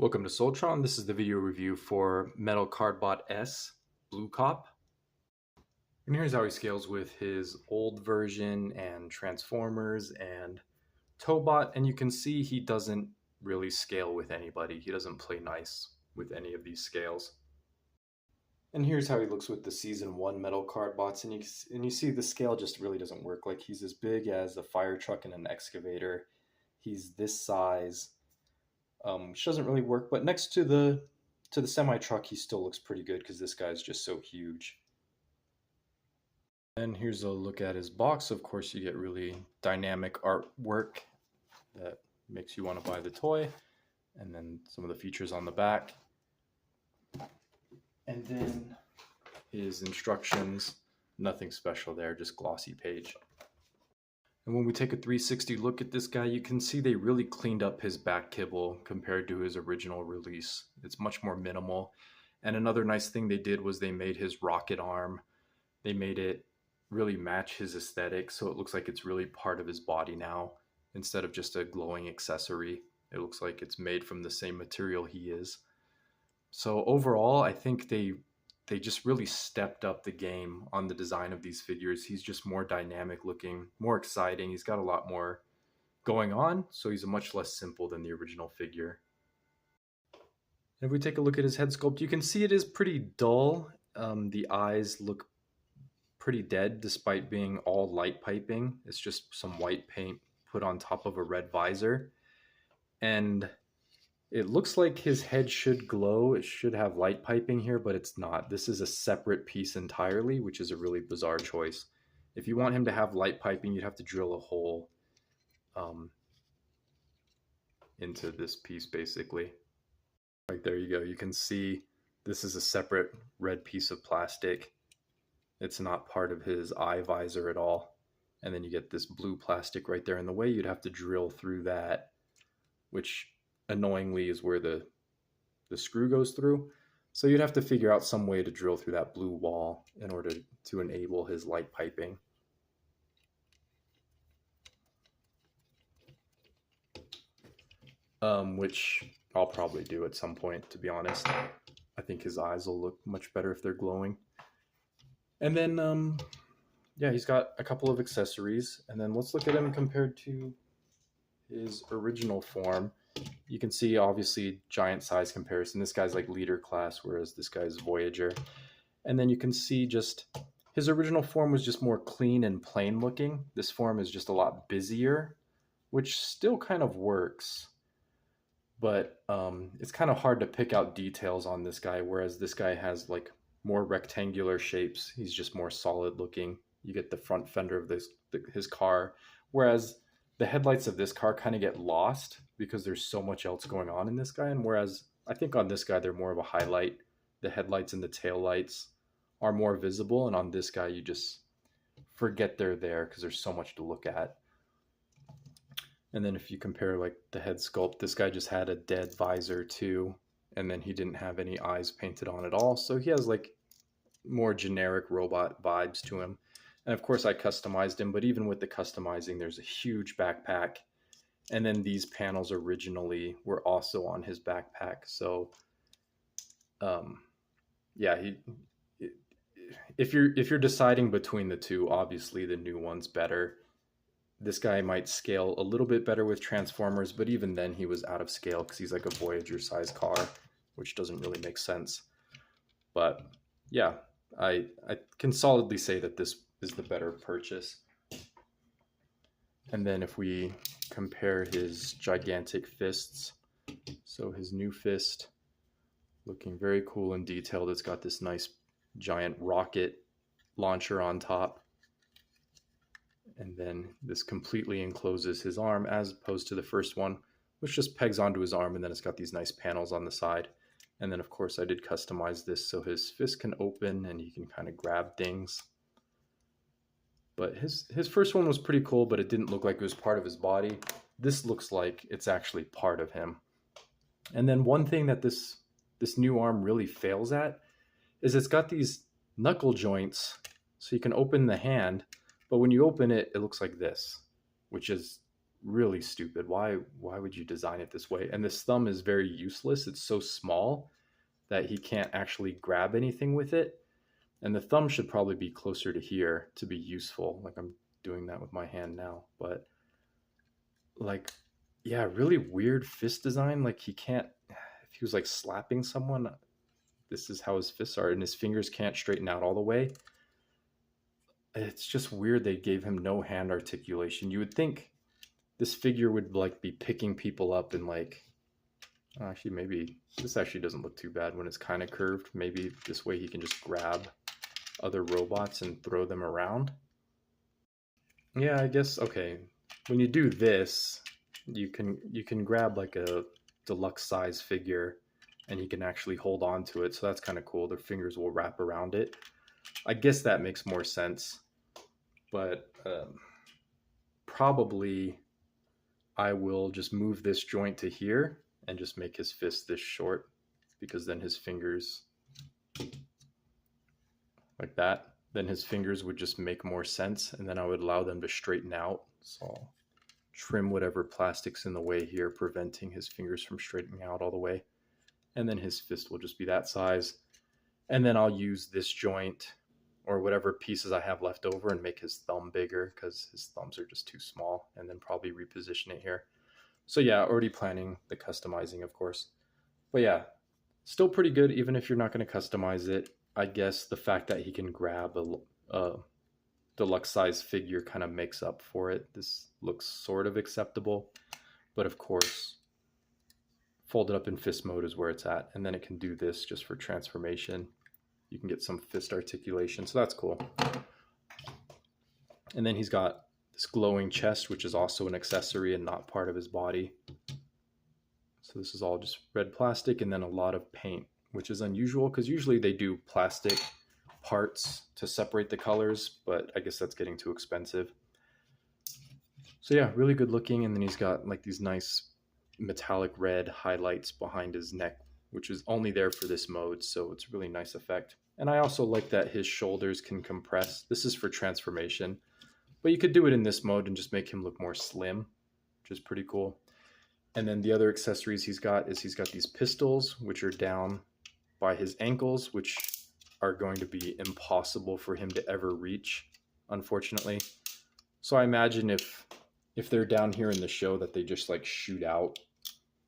Welcome to Soltron. This is the video review for metal Cardbot S Bluecop. And here's how he scales with his old version and Transformers and Tobot. And you can see he doesn't really scale with anybody. He doesn't play nice with any of these scales. And here's how he looks with the Season 1 metal Cardbots. And you see the scale just really doesn't work. Like, he's as big as a fire truck and an excavator. He's this size. Which doesn't really work, but next to the semi truck, he still looks pretty good because this guy's just so huge. And here's a look at his box. Of course, you get really dynamic artwork that makes you want to buy the toy, and then some of the features on the back, and then his instructions. Nothing special there, just glossy page. And when we take a 360 look at this guy, you can see they really cleaned up his back kibble compared to his original release. It's much more minimal. And another nice thing they did was they made his rocket arm. They made it really match his aesthetic, so it looks like it's really part of his body now. Instead of just a glowing accessory, it looks like it's made from the same material he is. So overall, I think they just really stepped up the game on the design of these figures. He's just more dynamic looking, more exciting. He's got a lot more going on, so he's much less simple than the original figure. If we take a look at his head sculpt, you can see it is pretty dull. The eyes look pretty dead despite being all light piping. It's just some white paint put on top of a red visor. And it looks like his head should glow. It should have light piping here, but it's not. This is a separate piece entirely, which is a really bizarre choice. If you want him to have light piping, you'd have to drill a hole into this piece, basically. Right there you go. You can see this is a separate red piece of plastic. It's not part of his eye visor at all. And then you get this blue plastic right there in the way. You'd have to drill through that, which annoyingly is where the screw goes through. So you'd have to figure out some way to drill through that blue wall in order to enable his light piping. Which I'll probably do at some point, to be honest. I think his eyes will look much better if they're glowing. And then, yeah, he's got a couple of accessories. And then let's look at him compared to his original form. You can see obviously giant size comparison. This guy's like leader class, whereas this guy's Voyager. And then you can see just his original form was just more clean and plain looking. This form is just a lot busier, which still kind of works. But it's kind of hard to pick out details on this guy, whereas this guy has like more rectangular shapes. He's just more solid looking. You get the front fender of his car, whereas the headlights of this car kind of get lost because there's so much else going on in this guy. And whereas I think on this guy, they're more of a highlight. The headlights and the taillights are more visible. And on this guy, you just forget they're there because there's so much to look at. And then if you compare like the head sculpt, this guy just had a dead visor too. And then he didn't have any eyes painted on at all. So he has like more generic robot vibes to him. And of course I customized him, but even with the customizing, there's a huge backpack. And then these panels originally were also on his backpack. So, yeah, if you're deciding between the two, obviously the new one's better. This guy might scale a little bit better with Transformers, but even then he was out of scale because he's like a Voyager size car, which doesn't really make sense. But yeah, I can solidly say that this is the better purchase. And then if we compare his gigantic fists, so his new fist looking very cool and detailed. It's got this nice giant rocket launcher on top. And then this completely encloses his arm as opposed to the first one, which just pegs onto his arm, and then it's got these nice panels on the side. And then of course I did customize this so his fist can open and he can kind of grab things. But his first one was pretty cool, but it didn't look like it was part of his body. This looks like it's actually part of him. And then one thing that this new arm really fails at is it's got these knuckle joints so you can open the hand, but when you open it, it looks like this, which is really stupid. Why would you design it this way? And this thumb is very useless. It's so small that he can't actually grab anything with it. And the thumb should probably be closer to here to be useful. Like I'm doing that with my hand now. But like, yeah, really weird fist design. Like he can't, if he was like slapping someone, this is how his fists are, and his fingers can't straighten out all the way. It's just weird they gave him no hand articulation. You would think this figure would like be picking people up and like, actually maybe this actually doesn't look too bad when it's kind of curved. Maybe this way he can just grab other robots and throw them around. Yeah, I guess, okay. When you do this, you can grab like a deluxe size figure and you can actually hold on to it. So that's kind of cool. The fingers will wrap around it. I guess that makes more sense. But probably I will just move this joint to here and just make his fist this short, because then his fingers, like that, then his fingers would just make more sense, and then I would allow them to straighten out. So I'll trim whatever plastic's in the way here, preventing his fingers from straightening out all the way. And then his fist will just be that size. And then I'll use this joint or whatever pieces I have left over and make his thumb bigger, because his thumbs are just too small, and then probably reposition it here. So yeah, already planning the customizing, of course. But yeah, still pretty good even if you're not going to customize it. I guess the fact that he can grab a deluxe size figure kind of makes up for it. This looks sort of acceptable, but of course, folded up in fist mode is where it's at. And then it can do this just for transformation. You can get some fist articulation, so that's cool. And then he's got this glowing chest, which is also an accessory and not part of his body. So this is all just red plastic, and then a lot of paint, which is unusual because usually they do plastic parts to separate the colors, but I guess that's getting too expensive. So yeah, really good looking. And then he's got like these nice metallic red highlights behind his neck, which is only there for this mode, so it's a really nice effect. And I also like that his shoulders can compress. This is for transformation, but you could do it in this mode and just make him look more slim, which is pretty cool. And then the other accessories he's got is he's got these pistols, which are down by his ankles, which are going to be impossible for him to ever reach, unfortunately. So I imagine if they're down here in the show that they just like shoot out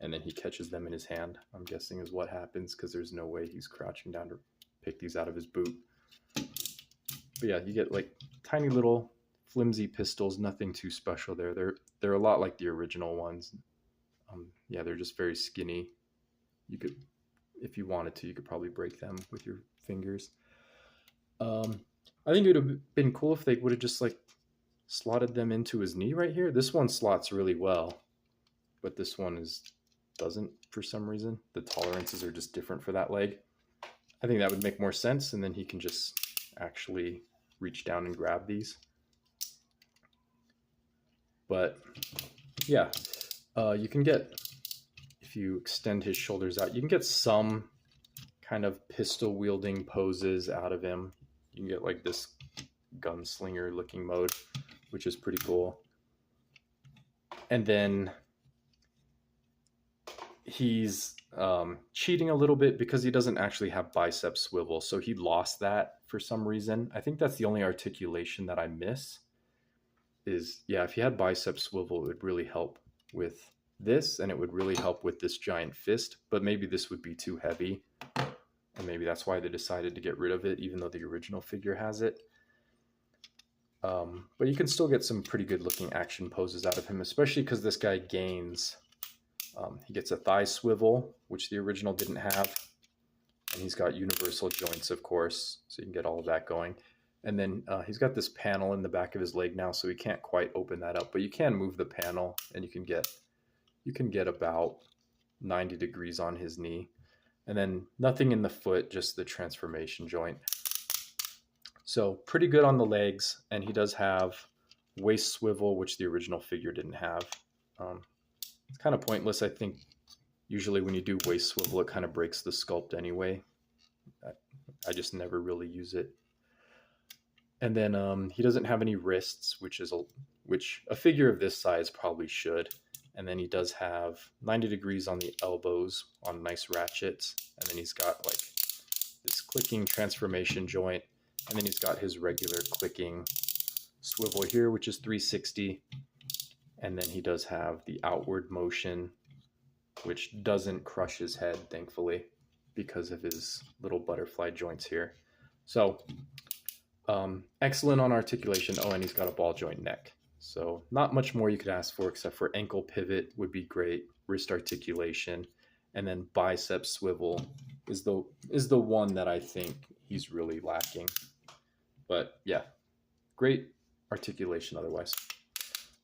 and then he catches them in his hand, I'm guessing is what happens, because there's no way he's crouching down to pick these out of his boot. But yeah, you get like tiny little flimsy pistols, nothing too special there. They're a lot like the original ones. Yeah, they're just very skinny. You could, if you wanted to, you could probably break them with your fingers. I think it would have been cool if they would have just like slotted them into his knee right here. This one slots really well, but this one doesn't for some reason. The tolerances are just different for that leg. I think that would make more sense, and then he can just actually reach down and grab these. But yeah, you can get, if you extend his shoulders out, you can get some kind of pistol wielding poses out of him. You can get like this gunslinger looking mode, which is pretty cool. And then he's cheating a little bit because he doesn't actually have bicep swivel, so he lost that for some reason. I think that's the only articulation that I miss is, yeah, if he had bicep swivel, it would really help with this, and it would really help with this giant fist, but maybe this would be too heavy, and maybe that's why they decided to get rid of it, even though the original figure has it. But you can still get some pretty good looking action poses out of him, especially because this guy gains, he gets a thigh swivel, which the original didn't have, and he's got universal joints, of course, so you can get all of that going. And then he's got this panel in the back of his leg now, so he can't quite open that up, but you can move the panel, and you can get about 90 degrees on his knee. And then nothing in the foot, just the transformation joint. So pretty good on the legs, and he does have waist swivel, which the original figure didn't have. It's kind of pointless, I think. Usually when you do waist swivel, it kind of breaks the sculpt anyway. I just never really use it. And then he doesn't have any wrists, which which a figure of this size probably should. And then he does have 90 degrees on the elbows on nice ratchets. And then he's got like this clicking transformation joint. And then he's got his regular clicking swivel here, which is 360. And then he does have the outward motion, which doesn't crush his head, thankfully, because of his little butterfly joints here. So excellent on articulation. Oh, and he's got a ball joint neck. So not much more you could ask for, except for ankle pivot would be great, wrist articulation, and then bicep swivel is the one that I think he's really lacking. But yeah, great articulation otherwise.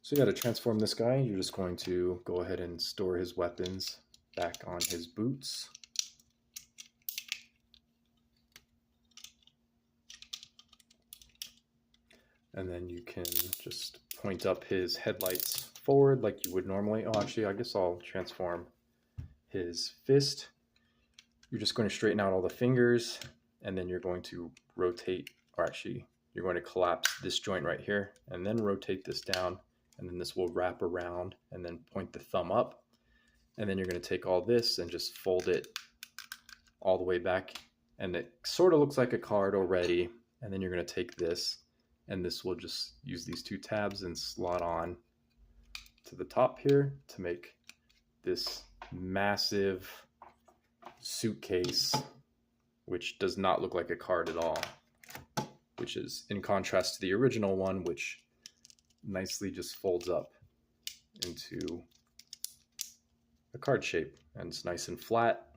So you got to transform this guy. You're just going to go ahead and store his weapons back on his boots. And then you can just point up his headlights forward like you would normally. Oh, actually, I guess I'll transform his fist. You're just going to straighten out all the fingers, and then you're going to rotate, or actually, you're going to collapse this joint right here, and then rotate this down, and then this will wrap around, and then point the thumb up. And then you're going to take all this and just fold it all the way back, and it sort of looks like a card already. And then you're going to take this, and this will just use these two tabs and slot on to the top here to make this massive suitcase, which does not look like a card at all, which is in contrast to the original one, which nicely just folds up into a card shape, and it's nice and flat.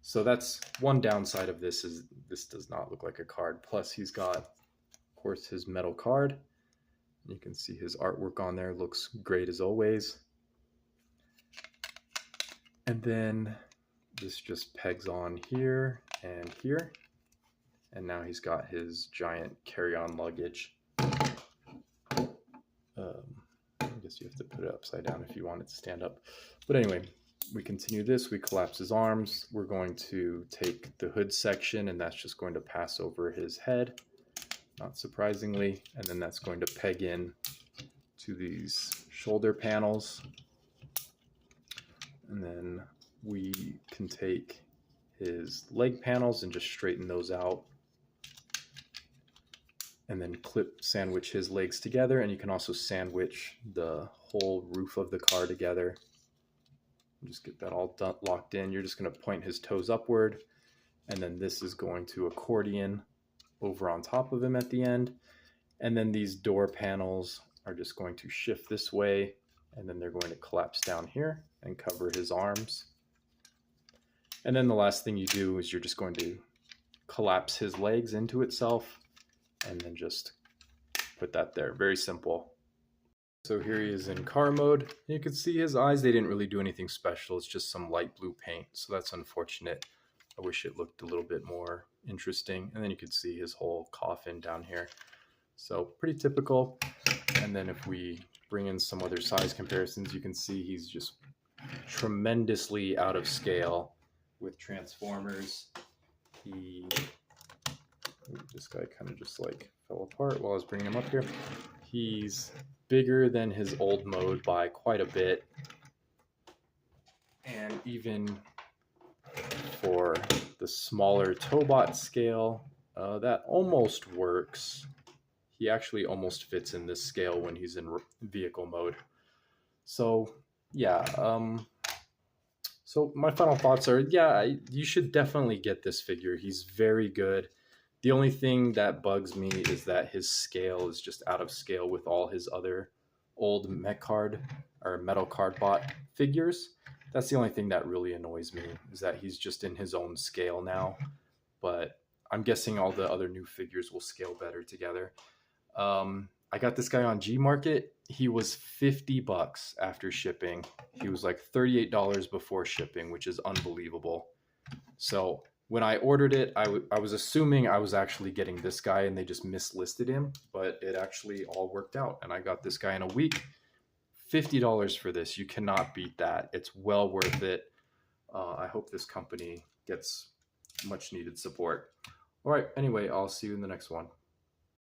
So that's one downside of this, is this does not look like a card. Plus he's got, of course, his metal card. You can see his artwork on there looks great as always. And then this just pegs on here and here. And now he's got his giant carry-on luggage. I guess you have to put it upside down if you want it to stand up. But anyway, we continue this. We collapse his arms. We're going to take the hood section, and that's just going to pass over his head, not surprisingly. And then that's going to peg in to these shoulder panels. And then we can take his leg panels and just straighten those out, and then sandwich his legs together. And you can also sandwich the whole roof of the car together. Just get that all locked in. You're just going to point his toes upward, and then this is going to accordion over on top of him at the end. And then these door panels are just going to shift this way, and then they're going to collapse down here and cover his arms. And then the last thing you do is you're just going to collapse his legs into itself, and then just put that there. Very simple. So here he is in car mode. You can see his eyes, they didn't really do anything special. It's just some light blue paint, so that's unfortunate. I wish it looked a little bit more interesting. And then you can see his whole coffin down here. So pretty typical. And then if we bring in some other size comparisons, you can see he's just tremendously out of scale with Transformers. This guy kind of just like fell apart while I was bringing him up here. He's bigger than his old mode by quite a bit. And even for the smaller Tobot scale, that almost works. He actually almost fits in this scale when he's in vehicle mode. So yeah, so my final thoughts are, yeah, you should definitely get this figure. He's very good. The only thing that bugs me is that his scale is just out of scale with all his other old Metal Cardbot figures. That's the only thing that really annoys me, is that he's just in his own scale now. But I'm guessing all the other new figures will scale better together. I got this guy on Gmarket. He was $50 after shipping. He was like $38 before shipping, which is unbelievable. So when I ordered it, I was assuming I was actually getting this guy and they just mislisted him, but it actually all worked out. And I got this guy in a week. $50 for this. You cannot beat that. It's well worth it. I hope this company gets much needed support. All right. Anyway, I'll see you in the next one.